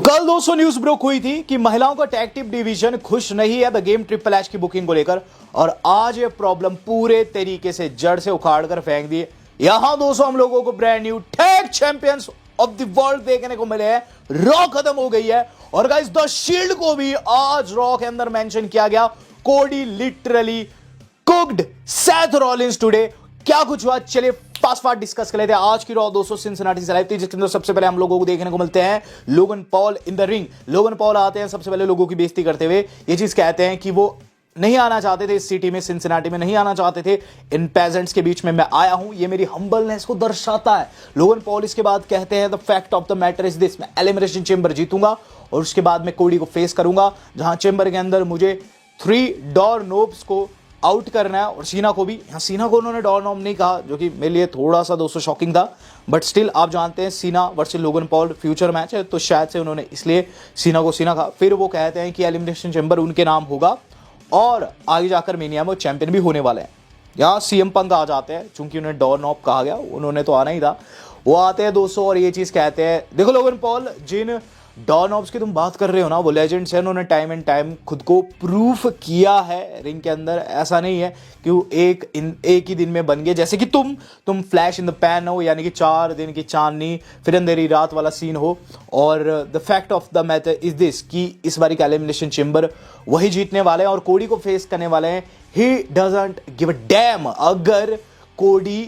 कल दोस्तों news break हुई थी कि महिलाओं का टैग टीम डिवीजन खुश नहीं है द गेम ट्रिपल एच की बुकिंग को लेकर और आज ये प्रॉब्लम पूरे तरीके से जड़ से उखाड़ कर फेंक दी। यहां दोस्तों हम लोगों को brand new tag champions of the world देखने को मिले हैं। रॉ खत्म हो गई है और गाइस द शील्ड को भी आज रॉ के अंदर मेंशन किया गया। कोडी literally cooked Seth Rollins today. क्या कुछ हुआ चलिए फास्ट डिस्कस कर लेते हैं। आज की रॉ दोस्तों सिंसिनाटी से लाइव थी जिसके अंदर सबसे पहले हम लोगों को देखने को मिलते हैं Logan Paul in the ring. Logan Paul आते हैं सबसे पहले लोगों की बेइज्जती करते हुए ये चीज कहते हैं कि वो नहीं आना चाहते थे इस सिटी में, सिंसिनाटी में नहीं आना चाहते थे। इन पेजेंट्स के बीच में मैं आया हूं, ये मेरी हम्बलनेस को दर्शाता है। लोगन पॉल इसके बाद कहते हैं the fact of the matter is this, मैं एलिमिनेशन चेंबर जीतूंगा और उसके बाद मैं कोडी को फेस करूंगा जहां चेंबर के अंदर मुझे 3 डोर नोब्स को आउट करना है और सीना को भी। यहाँ सीना को उन्होंने डोर नॉब नहीं कहा जो कि मेरे लिए थोड़ा सा दोस्तों शॉकिंग था, बट स्टिल आप जानते हैं Cena versus Logan Paul future match है तो शायद से उन्होंने इसलिए सीना को सीना कहा। फिर वो कहते हैं कि एलिमिनेशन चैम्बर उनके नाम होगा और आगे जाकर मेनिया में वो चैंपियन भी होने वाले हैं। यहाँ सीएम पंक आ जाते हैं चूंकि उन्हें डोर नॉब कहा गया, उन्होंने तो आना ही था। वो आते हैं दोस्तों और ये चीज कहते हैं देखो लोगन पॉल जिन डॉन ऑब्स की तुम बात कर रहे हो ना वो लेजेंड्स हैं, उन्होंने टाइम एंड टाइम खुद को प्रूफ किया है रिंग के अंदर। ऐसा नहीं है कि वो एक ही दिन में बन गए जैसे कि तुम फ्लैश इन द पैन हो, यानी कि 4 दिन की चांदनी फिर अंधेरी रात वाला सीन हो। और the fact of the matter is this कि इस बारी का एलिमिनेशन चेंबर वही जीतने वाले हैं और कोडी को फेस करने वाले हैं। He doesn't give a dam अगर कोडी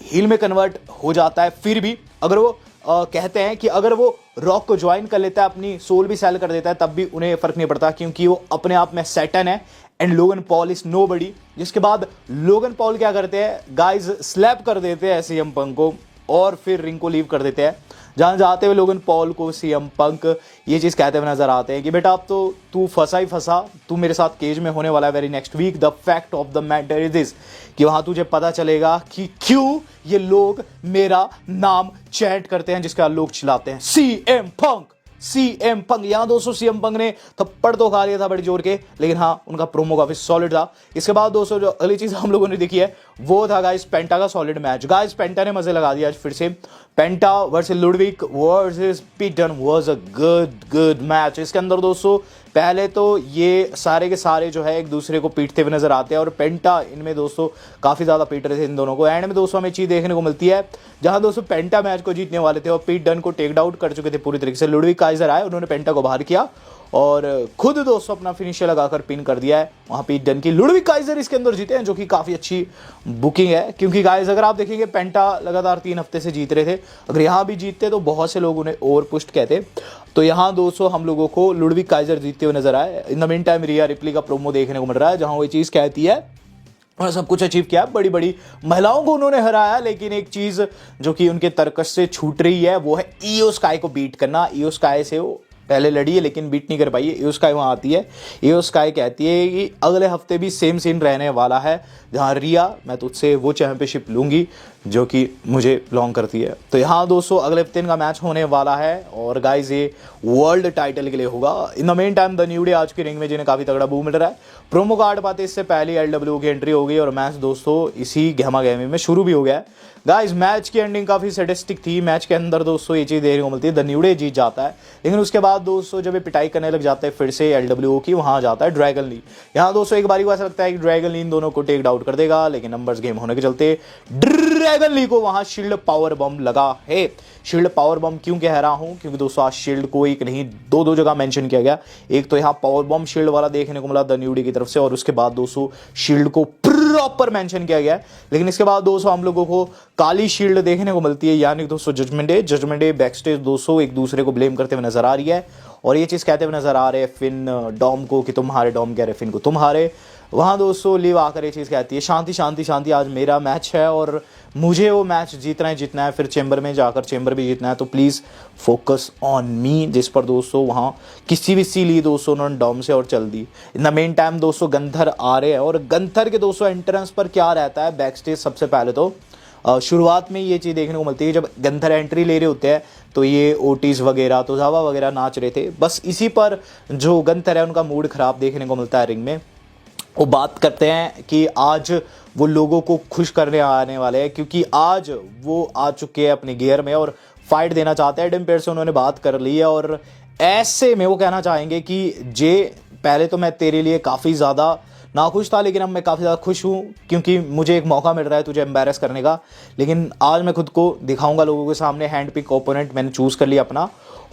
हील में कन्वर्ट हो जाता है, फिर भी अगर वो कहते हैं कि अगर वो रॉक को ज्वाइन कर लेता है, अपनी सोल भी सेल कर देता है, तब भी उन्हें फर्क नहीं पड़ता क्योंकि वो अपने आप में सैटन है and Logan Paul is nobody. जिसके बाद लोगन पॉल क्या करते हैं गाइज, स्लैप कर देते हैं सीएम पंक को और फिर रिंग को लीव कर देते हैं। जहां जाते हुए लोगन पॉल को सीएम पंक ये चीज कहते हुए नजर आते हैं कि बेटा अब तो तू फंसा ही फंसा, तू मेरे साथ केज में होने वाला है very next week. The fact of the matter is this कि वहां तुझे पता चलेगा कि क्यों ये लोग मेरा नाम चैंट करते हैं जिसका लोग चिल्लाते हैं सीएम पंक सीएम पंक। यहां दोस्तों सीएम पंक ने थप्पड़ तो खा लिया था बड़ी जोर के, लेकिन हाँ उनका प्रोमो काफी सॉलिड था। इसके बाद दोस्तों जो अगली चीज हम लोगों ने देखी है वो था गाइस पेंटा का सॉलिड मैच। गाइस पेंटा ने मजे लगा दिया आज फिर से। Penta versus Ludwig versus Peyton was a good match. इसके अंदर दोस्तों पहले तो ये सारे के सारे जो है एक दूसरे को पीटते हुए नजर आते हैं और पेंटा इनमें दोस्तों काफी ज्यादा पीट रहे थे इन दोनों को। एंड में दोस्तों हमें चीज देखने को मिलती है जहां दोस्तों पेंटा मैच को जीतने वाले थे और पीट डन को टेक आउट कर चुके थे पूरी तरीके से। लुडविक काइजर आए, उन्होंने पेंटा को बाहर किया और खुद दोस्तों अपना फिनिशर लगाकर पिन कर दिया है वहां पीट डन की। लुडविक काइजर इसके अंदर जीते हैं जो कि काफी अच्छी बुकिंग है क्योंकि गाइस अगर आप देखेंगे पेंटा लगातार 3 हफ्ते से जीत रहे थे, अगर यहां भी जीतते तो बहुत से लोग उन्हें ओवर पुश्ड कहते। तो यहां दोस्तों हम लोगों को लुडविक काइजर जीतते हुए नजर आए। In the mean time Riya replay का प्रोमो देखने को मिल रहा है जहां वो चीज कहती है और सब कुछ अचीव किया, बड़ी बड़ी महिलाओं को उन्होंने हराया, लेकिन एक चीज जो कि उनके तर्कश से छूट रही है वो है इयो स्काई को बीट करना। इयो स्काई से वो पहले लड़ी है लेकिन बीट नहीं कर पाई है। इयो स्काई वहां आती है, इयो स्काई कहती है कि अगले हफ्ते भी सेम सीन रहने वाला है जहां रिया मैं तुझसे वो चैंपियनशिप लूंगी जो कि मुझे बिलोंग करती है। तो यहाँ दोस्तों अगले हफ्ते इनका मैच होने वाला है और गाइज ये वर्ल्ड टाइटल के लिए होगा। In the main time the new day आज की रिंग में जिन्हें काफी तगड़ा बूम मिल रहा है। प्रोमो कार्ड पाते इससे पहले एलडब्ल्यू की एंट्री हो गई और मैच दोस्तों इसी गहमा गहमी में शुरू भी हो गया है। गाइस मैच की एंडिंग काफी सैडिस्टिक थी। मैच के अंदर दोस्तों ये चीज देखने को मिलती है द न्यू डे जीत जाता है, लेकिन उसके बाद दोस्तों जब ये पिटाई करने लग जाते हैं फिर से एलडब्ल्यू की, वहां जाता है ड्रैगन ली। यहाँ दोस्तों एक बारी को ऐसा लगता है कि ड्रैगन ली इन दोनों को टेक आउट कर देगा, लेकिन नंबर्स गेम होने के चलते ड्रैगन ली को वहां शील्ड पावर बम लगा है। शील्ड पावर बम क्यों कह रहा हूं क्योंकि दोस्तों आज शील्ड को एक नहीं 2 जगह मेंशन किया गया। एक तो यहाँ पावर बम शील्ड वाला देखने को मिला द न्यू डे की तरफ से और उसके बाद दोस्तों शील्ड को प्रॉपर मेंशन किया गया है। लेकिन इसके बाद दोस्तों हम लोगों को काली शील्ड देखने को मिलती है, यानी दोस्तों जजमेंट डे बैकस्टेज दोस्तों एक दूसरे को ब्लेम करते हुए नजर आ रही है और ये चीज कहते हुए नजर आ रहे हैं फिन डॉम को कि तुम हारे, डॉम कह रहे फिन को तुम हारे। वहां दोस्तों लिव आकर ये चीज कहती है शांति शांति शांति, आज मेरा मैच है और मुझे वो मैच जीतना है, फिर चेंबर में जाकर चेंबर भी जीतना है, तो प्लीज फोकस ऑन मी। जिस पर दोस्तों वहां किसी भी सी ली दोस्तों उन्होंने डॉम से और चल दी। इन द मेन टाइम दोस्तों गंथर आ रहे हैं और गंथर के दोस्तों एंट्रेंस पर क्या रहता है बैकस्टेज। सबसे पहले तो शुरुआत में ये चीज़ देखने को मिलती है जब गंथर एंट्री ले रहे होते हैं तो ये ओटीज वगैरह तो जावा वगैरह नाच रहे थे। बस इसी पर जो गंथर है उनका मूड खराब देखने को मिलता है रिंग में। वो बात करते हैं कि आज वो लोगों को खुश करने आने वाले हैं क्योंकि आज वो आ चुके हैं अपने गियर में और फाइट देना चाहते हैं। एडम पेयर से उन्होंने बात कर ली है और ऐसे में वो कहना चाहेंगे कि जे पहले तो मैं तेरे लिए काफ़ी ज़्यादा नाखुश था, लेकिन अब मैं काफ़ी ज़्यादा खुश हूँ क्योंकि मुझे एक मौका मिल रहा है तुझे एम्बैरस करने का। लेकिन आज मैं खुद को दिखाऊंगा लोगों के सामने। हैंड पिक ओपोनेंट मैंने चूज़ कर लिया अपना,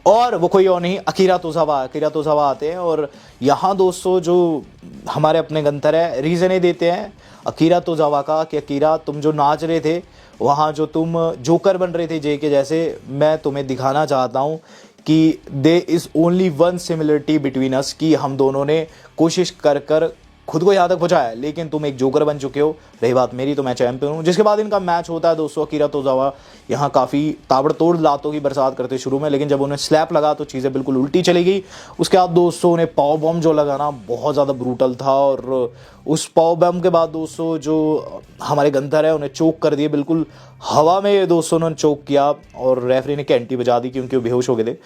और वो कोई और नहीं अकीरा तोज़ावा आते हैं। और यहाँ दोस्तों जो हमारे अपने गंतर है रीज़न ये देते हैं अकीरा तोज़ावा का कि अकीरा तुम जो नाच रहे थे वहाँ, जो तुम जोकर बन रहे थे जे के जैसे, मैं तुम्हें दिखाना चाहता हूँ कि there is only one similarity between us, कि हम दोनों ने कोशिश कर कर खुद को यहाँ तक पहुँचाया, लेकिन तुम एक जोकर बन चुके हो। रही बात मेरी तो मैं चैंपियन हूँ। जिसके बाद इनका मैच होता है दोस्तों, अकीरा तोज़ावा यहाँ काफ़ी ताबड़तोड़ लातों की बरसात करते शुरू में, लेकिन जब उन्हें स्लैप लगा तो चीज़ें बिल्कुल उल्टी चली गई। उसके बाद दोस्तों उन्हें पावर बॉम्ब जो लगाना बहुत ज़्यादा ब्रूटल था, और उस पावर बॉम्ब के बाद दोस्तों जो हमारे गंतर है उन्हें चोक कर दिए, बिल्कुल हवा में दोस्तों उन्होंने चोक किया, और रेफरी ने कैंटी बजा दी क्योंकि वो बेहोश हो गए थे।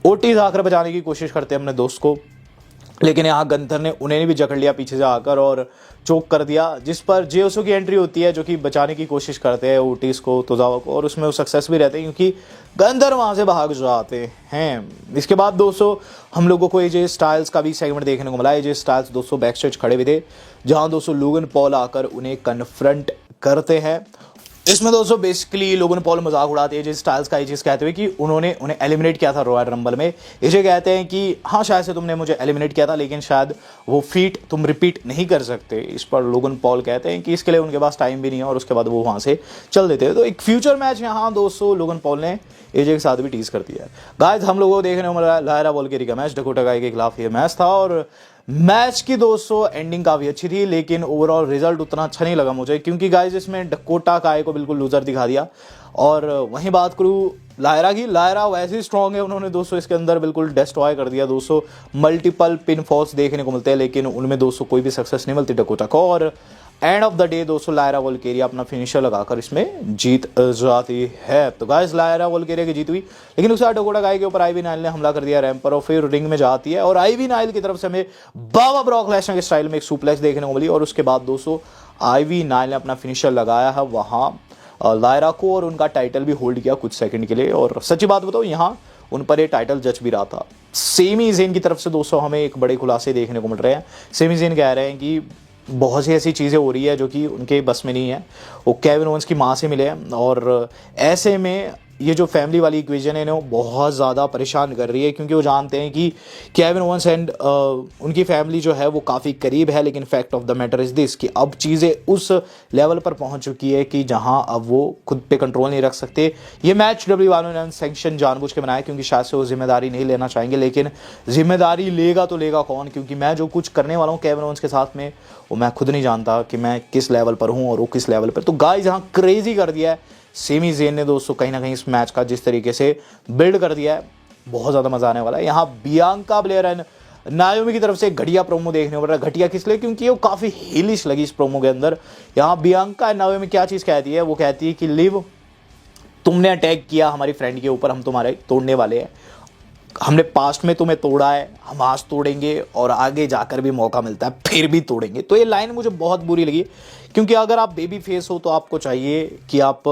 ओटीज आकर बचाने की कोशिश करते हैं अपने दोस्त को, लेकिन यहाँ गंथर ने उन्हें भी जकड़ लिया पीछे से आकर और चोक कर दिया, जिस पर जेओसो की एंट्री होती है जो कि बचाने की कोशिश करते हैं ओटिस को, तोज़ावा को, और उसमें वो सक्सेस भी रहते हैं क्योंकि गंथर वहाँ से भाग जाते हैं। इसके बाद दोस्तों हम लोगों को एजे स्टाइल्स का भी सेगमेंट देखने को मिला। एजे स्टाइल्स दोस्तों बैक स्टेज खड़े हुए थे, जहाँ दोस्तों लोगन पॉल आकर उन्हें कन्फ्रंट करते हैं। इसमें दोस्तों बेसिकली लोगों ने पॉल मजाक उड़ाते हैं एजे स्टाइल्स का, ये चीज़ कहते हुए कि उन्होंने उन्हें एलिमिनेट किया था रॉयल रंबल में। एजे कहते हैं कि हाँ शायद से तुमने मुझे एलिमिनेट किया था, लेकिन शायद वो फीट तुम रिपीट नहीं कर सकते। इस पर लोगन पॉल कहते हैं कि इसके लिए उनके पास टाइम भी नहीं है, और उसके बाद वो वहाँ से चल देते हैं। तो एक फ्यूचर मैच यहाँ दोस्तों लोगन पॉल ने एजे के साथ भी टीज कर दिया है। गाइस हम लोगों को देखने को मिला लायरा वोल्केरी का मैच, डकोटा काई के खिलाफ ये मैच था, और मैच की दोस्तों एंडिंग काफ़ी अच्छी थी, लेकिन ओवरऑल रिजल्ट उतना अच्छा नहीं लगा मुझे, क्योंकि गाइस इसमें डकोटा काय को बिल्कुल लूजर दिखा दिया। और वहीं बात करूँ लायरा की, लायरा वैसे ही स्ट्रॉन्ग है, उन्होंने दोस्तों इसके अंदर बिल्कुल डिस्ट्रॉय कर दिया दोस्तों। मल्टीपल पिन फॉल्स देखने को मिलते हैं, लेकिन उनमें दोस्तों कोई भी सक्सेस नहीं मिलती डकोटा को, और एंड ऑफ द डे दोस्तों लायरा वोल्केरिया अपना फिनिशर लगाकर इसमें जीत जाती है। तो गाइस लायरा वोल्केरिया की जीत हुई, लेकिन उसके बाद डकोटा काई के ऊपर आईवी नाइल ने हमला कर दिया रैंप पर, और फिर रिंग में जाती है, और आईवी नाइल की तरफ से हमें बाबा ब्रॉक लेसनर के स्टाइल में एक सुप्लेक्स देखने को मिली, और उसके बाद दोस्तों आईवी नाइल ने अपना फिनिशर लगाया है वहाँ लायरा को, और उनका टाइटल भी होल्ड किया कुछ सेकंड के लिए। और सच्ची बात बताओ यहाँ उन पर ये टाइटल जज भी रहा था। सेमी ज़ेन की तरफ से दोस्तों हमें एक बड़े खुलासे देखने को मिल रहे हैं। सेमी ज़ेन कह रहे हैं कि बहुत सी ऐसी चीज़ें हो रही है जो कि उनके बस में नहीं है। वो केविन ओवेंस की माँ से मिले हैं, और ऐसे में ये जो फैमिली वाली इक्वेशन है ना वो बहुत ज़्यादा परेशान कर रही है, क्योंकि वो जानते हैं कि केविन ओवेंस एंड उनकी फैमिली जो है वो काफ़ी करीब है। लेकिन fact of the matter is this कि अब चीज़ें उस लेवल पर पहुंच चुकी है कि जहां अब वो खुद पे कंट्रोल नहीं रख सकते। ये मैच डब्ल्यू वालों ने सैंक्शन जानबूझ के बनाया क्योंकि शायद से वो जिम्मेदारी नहीं लेना चाहेंगे, लेकिन जिम्मेदारी लेगा तो लेगा कौन, क्योंकि मैं जो कुछ करने वाला हूँ केविन ओवेंस के साथ में वो मैं खुद नहीं जानता कि मैं किस लेवल पर हूँ और वो किस लेवल पर। तो गाइस यहाँ क्रेजी कर दिया है सेमी ज़ेन ने दोस्तों कहीं ना कहीं इस मैच का, जिस तरीके से बिल्ड कर दिया है बहुत ज़्यादा मजा आने वाला है। यहाँ बियांका ब्लेयर एंड नायोमी की तरफ से घटिया प्रोमो देखने को मिल रहा है। घटिया किस लिए, क्योंकि वो काफ़ी हिलिश लगी इस प्रोमो के अंदर। यहाँ बियांका एंड नायोमी क्या चीज़ कहती है, वो कहती है कि लिव तुमने अटैक किया हमारी फ्रेंड के ऊपर, हम तुम्हारे तोड़ने वाले हैं, हमने पास्ट में तुम्हें तोड़ा है, हम आज तोड़ेंगे और आगे जाकर भी मौका मिलता है फिर भी तोड़ेंगे। तो ये लाइन मुझे बहुत बुरी लगी, क्योंकि अगर आप बेबी फेस हो तो आपको चाहिए कि आप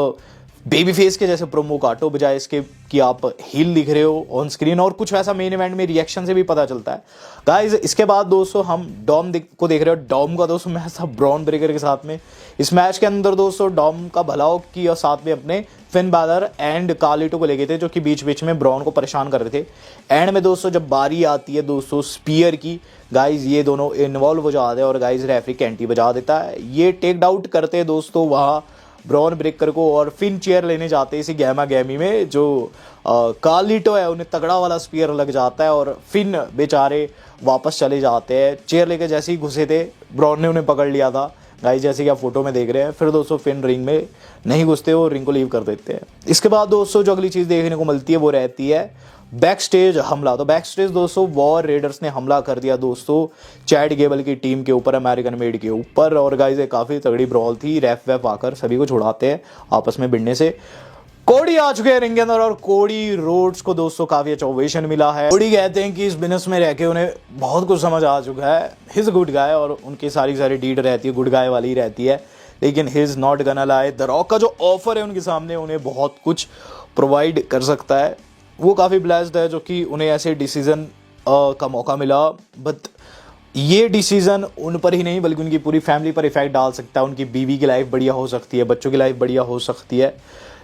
बेबी फेस के जैसे प्रोमो काटो, बजाय इसके कि आप हील दिख रहे हो ऑन स्क्रीन, और कुछ वैसा मेन इवेंट में रिएक्शन से भी पता चलता है। गाइज इसके बाद दोस्तों हम डॉम को देख रहे हो। डॉम का दोस्तों मैच था ब्रॉन ब्रेकर के साथ में। इस मैच के अंदर दोस्तों डॉम का भलाव की और साथ में अपने फिन बैलर एंड कार्लिटो को लेके थे, जो कि बीच बीच में ब्रॉन को परेशान कर रहे थे। एंड में दोस्तों जब बारी आती है दोस्तों स्पीयर की, गाइज ये दोनों इन्वॉल्व हो जाते हैं और गाइज रेफरी कैंटी बजा देता है। ये टेक आउट करते हैं दोस्तों वहाँ ब्रॉन ब्रेकर को, और फिन चेयर लेने जाते हैं इसी गैमा गैमी में। जो कार्लिटो है उन्हें तगड़ा वाला स्पीयर लग जाता है और फिन बेचारे वापस चले जाते हैं। चेयर लेकर जैसे ही घुसे थे ब्रॉन ने उन्हें पकड़ लिया था गाइस, जैसे कि आप फोटो में देख रहे हैं। फिर दोस्तों फिन रिंग में नहीं घुसते और रिंग को लीव कर देते हैं। इसके बाद दोस्तों जो अगली चीज़ देखने को मिलती है वो रहती है बैक स्टेज हमला। तो बैक स्टेज दोस्तों वॉर रेडर्स ने हमला कर दिया दोस्तों चैड गेबल की टीम के ऊपर, अमेरिकन मेड के ऊपर, और गाइस ये काफ़ी तगड़ी ब्रॉल थी। रैफ वैफ आकर सभी को छुड़ाते हैं आपस में भिड़ने से। कोडी आ चुके हैं रिंग के अंदर, और कोडी रोड्स को दोस्तों काफी अच्छा ओवेशन मिला है। कोडी कहते हैं कि इस बिजनेस में रह के उन्हें बहुत कुछ समझ आ चुका है। हिज गुड गाय, और उनकी सारी डीड रहती है गुड गाय वाली ही रहती है, लेकिन his not gonna lie. The rock का जो ऑफर है उनके सामने उन्हें बहुत कुछ प्रोवाइड कर सकता है। वो काफ़ी ब्लेस्ड है जो कि उन्हें ऐसे डिसीज़न का मौका मिला। बट ये डिसीज़न उन पर ही नहीं बल्कि उनकी पूरी फैमिली पर इफेक्ट डाल सकता है। उनकी बीवी की लाइफ बढ़िया हो सकती है, बच्चों की लाइफ बढ़िया हो सकती है।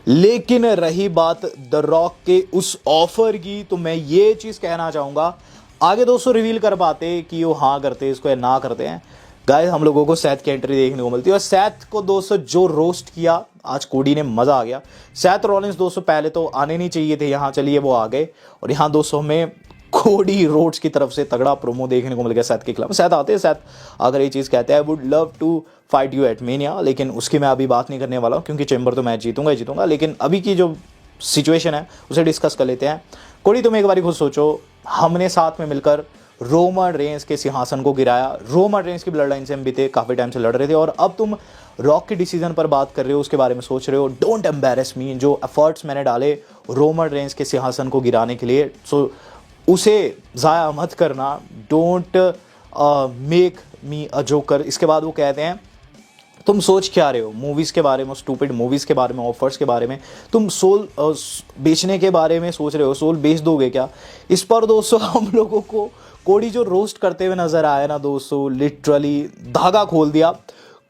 लेकिन रही बात द रॉक के उस ऑफर की, तो मैं ये चीज़ कहना चाहूँगा, आगे दोस्तों रिवील कर पाते कि वो हाँ करते हैं इसको या ना करते हैं। गाइस हम लोगों को सैथ की एंट्री देखने को मिलती है और सैथ को दोस्तों जो रोस्ट किया आज कोडी ने, मज़ा आ गया। सैथ रॉलिंस दोस्तों पहले तो आने नहीं चाहिए थे यहाँ, चलिए वो आ गए और यहाँ दोस्तों हमें कोडी रोड्स की तरफ से तगड़ा प्रोमो देखने को मिल गया सैथ के खिलाफ। सैथ आते हैं, सैथ अगर ये चीज़ कहते हैं I would love to fight you at mania, लेकिन उसकी मैं अभी बात नहीं करने वाला हूँ क्योंकि चेंबर तो मैं जीतूंगा ही जीतूंगा। लेकिन अभी की जो सिचुएशन है उसे डिस्कस कर लेते हैं। कोडी तुम एक बार खुद सोचो, हमने साथ में मिलकर रोमन रेंस के सिंहासन को गिराया। रोमन रेंस की ब्लड लाइन से हम बीते काफ़ी टाइम से लड़ रहे थे और अब तुम रॉक के डिसीजन पर बात कर रहे हो, उसके बारे में सोच रहे हो। डोंट एम्बेरस मी, जो एफर्ट्स मैंने डाले रोमन रेंस के सिंहासन को गिराने के लिए, सो उसे ज़ाया मत करना। Don't make me a joker. इसके बाद वो कहते हैं तुम सोच क्या रहे हो मूवीज़ के बारे में, स्टूपिड मूवीज़ के बारे में, ऑफर्स के बारे में, तुम सोल बेचने के बारे में सोच रहे हो, सोल बेच दोगे क्या? इस पर दोस्तों हम लोगों को कोडी जो रोस्ट करते हुए नजर आया ना दोस्तों, लिटरली धागा खोल दिया।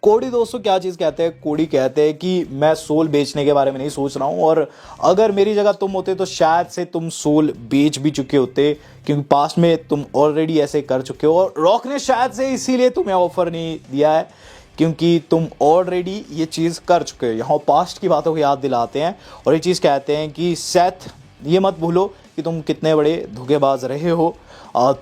कोडी दोस्तों क्या चीज़ कहते हैं, कोडी कहते हैं कि मैं सोल बेचने के बारे में नहीं सोच रहा हूँ और अगर मेरी जगह तुम होते तो शायद से तुम सोल बेच भी चुके होते क्योंकि पास्ट में तुम ऑलरेडी ऐसे कर चुके हो और रॉक ने शायद से इसीलिए तुम्हें ऑफर नहीं दिया है क्योंकि तुम ऑलरेडी ये चीज़ कर चुके हो। यहाँ पास्ट की बातों को याद दिलाते हैं और ये चीज़ कहते हैं कि सैथ ये मत भूलो कि तुम कितने बड़े धोखेबाज रहे हो।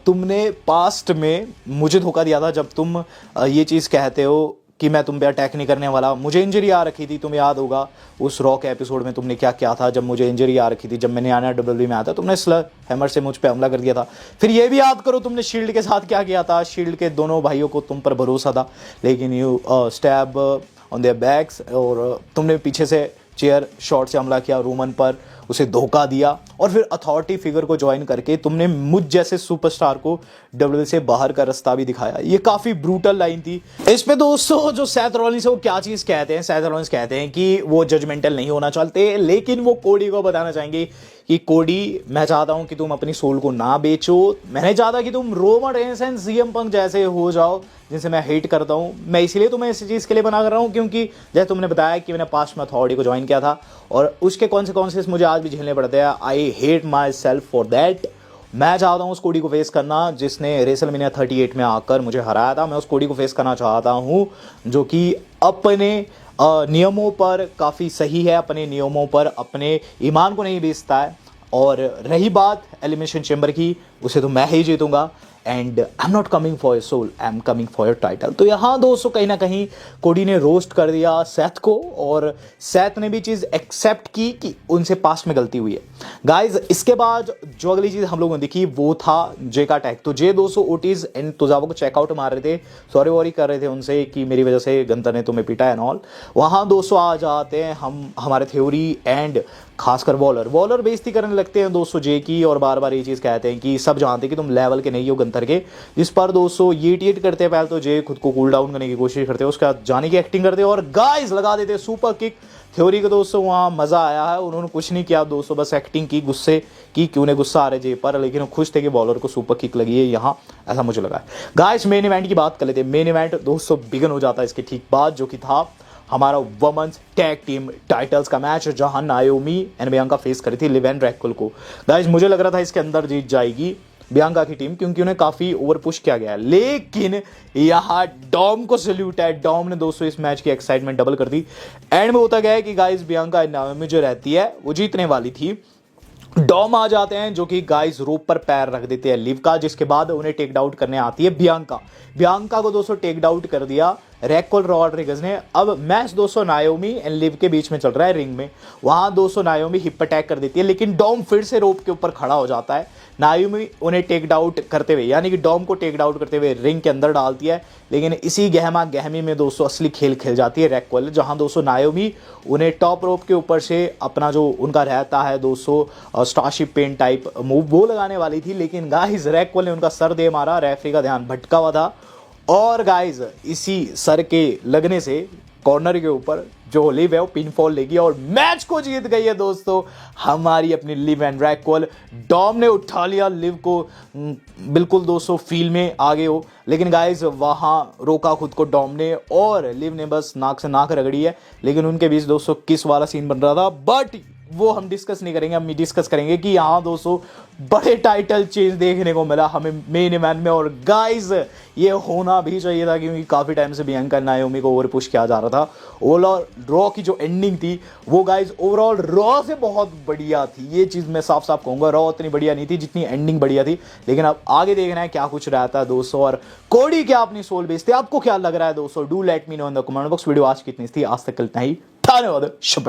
तुमने पास्ट में मुझे धोखा दिया था जब तुम ये चीज़ कहते हो कि मैं तुम पे अटैक नहीं करने वाला। मुझे इंजरी आ रखी थी, तुम्हें याद होगा उस रॉक एपिसोड में तुमने क्या किया था जब मुझे इंजरी आ रखी थी, जब मैंने आना डब्ल्यूडब्ल्यूई में आया था, तुमने स्लर हैमर से मुझ पे हमला कर दिया था। फिर ये भी याद करो तुमने शील्ड के साथ क्या किया था। शील्ड के दोनों भाइयों को तुम पर भरोसा था लेकिन you stab on their backs और तुमने पीछे से चेयर शॉट से हमला किया रोमन पर, उसे धोखा दिया और फिर अथॉरिटी फिगर को ज्वाइन करके तुमने मुझ जैसे सुपरस्टार को डब्ल्यूडब्ल्यूई से बाहर का रास्ता भी दिखाया। ये काफ़ी ब्रूटल लाइन थी। इस पे दोस्तों जो सैथ रॉलिंस है वो क्या चीज़ कहते हैं, सैथ रॉलिंस कहते हैं कि वो जजमेंटल नहीं होना चाहते लेकिन वो कोडी को बताना चाहेंगे कि कोडी मैं चाहता हूं कि तुम अपनी सोल को ना बेचो। मैंने चाहता कि तुम Roman Reigns and CM Punk जैसे हो जाओ जिनसे मैं हेट करता हूं। मैं इसलिए तुम्हें इस चीज़ के लिए बना कर रहा हूं क्योंकि जैसे तुमने बताया कि मैंने पास्ट में अथॉरिटी को ज्वाइन किया था और उसके कॉन्सिक्वेंसेस मुझे आज भी झेलने पड़ते हैं। I hate my self for that. मैं चाहता हूँ उस कोडी को फेस करना जिसने रेसलमेनिया 38 में आकर मुझे हराया था। मैं उस कोडी को फेस करना चाहता हूँ जो कि अपने नियमों पर काफ़ी सही है, अपने नियमों पर अपने ईमान को नहीं बेचता है। और रही बात एलिमिनेशन चैम्बर की, उसे तो मैं ही जीतूंगा and I am not coming for your soul, I am coming for your title. तो यहाँ दोस्तों कहीं ना कहीं कोडी ने रोस्ट कर दिया सैथ को और सैथ ने भी चीज़ एक्सेप्ट की कि उनसे पास्ट में गलती हुई है। गाइज इसके बाद जो अगली चीज़ हम लोगों ने देखी वो था जे का टैग। तो जे दोस्तों ओटीज एंड तुजाबो को चेकआउट मार रहे थे, सॉरी वॉरी कर रहे थे उनसे कि मेरी वजह से गंतर ने तुम्हें पीटा एंड ऑल। वहाँ दोस्तों आ जाते हैं हम हमारे थ्योरी एंड खासकर वॉलर बेइज्जती करने लगते हैं दोस्तों जे की और बार बार ये चीज़ कहते हैं कि सब जानते हैं कि तुम लेवल के नहीं हो गंतर के। जिस पर दोस्तों ये टीट करते हैं, पहले तो जे खुद को कूल डाउन करने की कोशिश करते हैं, उसके बाद जाने की एक्टिंग करते हैं और गाइस लगा देते हैं सुपर किक। थ्योरी को दोस्तों वहाँ मज़ा आया है, उन्होंने कुछ नहीं किया दोस्तों, बस एक्टिंग की गुस्से की कि उन्हें गुस्सा आ रहा है जे पर, लेकिन वो खुश थे कि बॉलर को सुपर किक लगी है यहाँ, ऐसा मुझे लगा है। गाइस मेन इवेंट की बात कर लेते हैं। मेन इवेंट दोस्तों बिगन हो जाता है इसके ठीक बाद, जो कि था हमारा वुमेन्स टैग टीम टाइटल्स का मैच जहां नायोमी एंड बियांका फेस करी थी लिव एंड रैक्वल को। गाइस मुझे लग रहा था इसके अंदर जीत जाएगी बियांका की टीम क्योंकि उन्हें काफी ओवर पुश किया गया है, लेकिन यहाँ डॉम को सल्यूट है। डॉम ने दोस्तों इस मैच की एक्साइटमेंट डबल कर दी। एंड में होता गया है कि गाइस बियांका नायोमी जो रहती है वो जीतने वाली थी। डॉम आ जाते हैं जो कि गाइस रोप पर पैर रख देते हैं लिव का, जिसके बाद उन्हें टेक डाउट करने आती है बियांका को दोस्तों टेक डाउट कर दिया रैक्वल रॉड्रिगज ने। अब मैच दोस्तों नायोमी एंड लिव के बीच में चल रहा है रिंग में। वहां दोस्तों नायोमी हिप अटैक कर देती है लेकिन डॉम फिर से रोप के ऊपर खड़ा हो जाता है। नायोमी उन्हें टेक डाउट करते हुए यानी कि डॉम को टेक डाउट करते हुए रिंग के अंदर डालती है, लेकिन इसी गहमा गहमी में दोस्तों असली खेल खेल जाती है रैक्वल, जहां दोस्तों नायोमी उन्हें टॉप रोप के ऊपर से अपना जो उनका रहता है दोस्तों स्टारशिप पेन टाइप मूव वो लगाने वाली थी, लेकिन गाइस रैक्वल ने उनका सर दे मारा। रेफरी का ध्यान भटका हुआ था और गाइस इसी सर के लगने से कॉर्नर के ऊपर जो लिव है वो पिनफॉल लेगी और मैच को जीत गई है दोस्तों हमारी अपनी लिव एंड रैक्वल। डॉम ने उठा लिया लिव को, बिल्कुल दोस्तों फील में आगे हो, लेकिन गाइस वहां रोका खुद को डॉम ने और लिव ने बस नाक से नाक रगड़ी है। लेकिन उनके बीच दोस्तों किस वाला सीन बन रहा था, बट वो हम डिस्कस नहीं करेंगे। हम डिस्कस करेंगे कि यहाँ दोस्तों बड़े टाइटल चेंज देखने को मिला हमें मेन इवेंट में, और गाइस ये होना भी चाहिए था क्योंकि काफी टाइम से बियांका नायोमी को ओवर पुश किया जा रहा था। ओवरऑल रॉ की जो एंडिंग थी वो गाइस ओवरऑल रॉ से बहुत बढ़िया थी, ये चीज मैं साफ साफ कहूंगा। रॉ उतनी बढ़िया नहीं थी जितनी एंडिंग बढ़िया थी, लेकिन अब आगे देखना है क्या कुछ रहता है दोस्तों। और कोडी क्या अपनी सोल बेचते, आपको क्या लग रहा है दोस्तों? Do let me know in the comment box. Video आज कितनी थी, आज तक इतना ही, धन्यवाद, शुभ